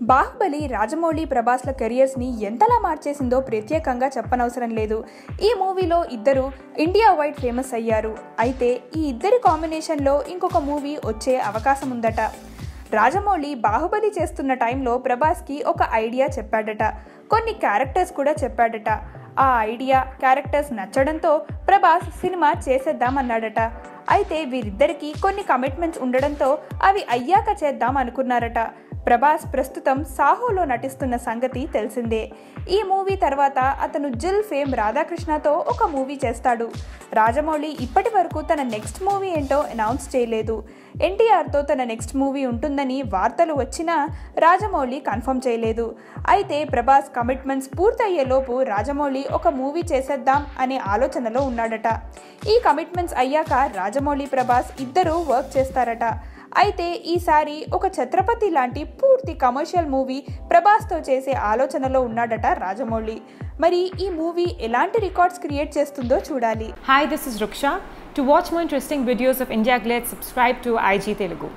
బాహుబలి రాజమౌళి ప్రభాస్ల కెరియర్స్ని ఎంతలా మార్చేసిందో ప్రత్యేకంగా చెప్పనవసరం లేదు. ఈ మూవీలో ఇద్దరు ఇండియా వైడ్ ఫేమస్ అయ్యారు. అయితే ఈ ఇద్దరి కాంబినేషన్లో ఇంకొక మూవీ వచ్చే అవకాశం ఉందట. రాజమౌళి బాహుబలి చేస్తున్న టైంలో ప్రభాస్కి ఒక ఐడియా చెప్పాడట. కొన్ని క్యారెక్టర్స్ కూడా చెప్పాడట. ఆ ఐడియా క్యారెక్టర్స్ నచ్చడంతో ప్రభాస్ సినిమా చేసేద్దామన్నాడట. అయితే వీరిద్దరికీ కొన్ని కమిట్మెంట్స్ ఉండడంతో అవి అయ్యాక చేద్దాం అనుకున్నారట. ప్రభాస్ ప్రస్తుతం సాహోలో నటిస్తున్న సంగతి తెలిసిందే. ఈ మూవీ తర్వాత అతను జిల్ ఫేమ్ రాధాకృష్ణతో ఒక మూవీ చేస్తాడు. రాజమౌళి ఇప్పటి వరకు తన నెక్స్ట్ మూవీ ఏంటో అనౌన్స్ చేయలేదు. ఎన్టీఆర్తో తన నెక్స్ట్ మూవీ ఉంటుందని వార్తలు వచ్చినా రాజమౌళి కన్ఫర్మ్ చేయలేదు. అయితే ప్రభాస్ కమిట్మెంట్స్ పూర్తయ్యేలోపు రాజమౌళి ఒక మూవీ చేసేద్దాం అనే ఆలోచనలో ఉన్నాడట. ఈ కమిట్మెంట్స్ అయ్యాక రాజమౌళి ప్రభాస్ ఇద్దరూ వర్క్ చేస్తారట. అయితే ఈసారి ఒక ఛత్రపతి లాంటి పూర్తి కమర్షియల్ మూవీ ప్రభాస్తో చేసే ఆలోచనలో ఉన్నాడట రాజమౌళి. మరి ఈ మూవీ ఎలాంటి రికార్డ్స్ క్రియేట్ చేస్తుందో చూడాలి. Hi, this is Ruksha. To watch more interesting videos of India Glitz, subscribe to IG Telugu.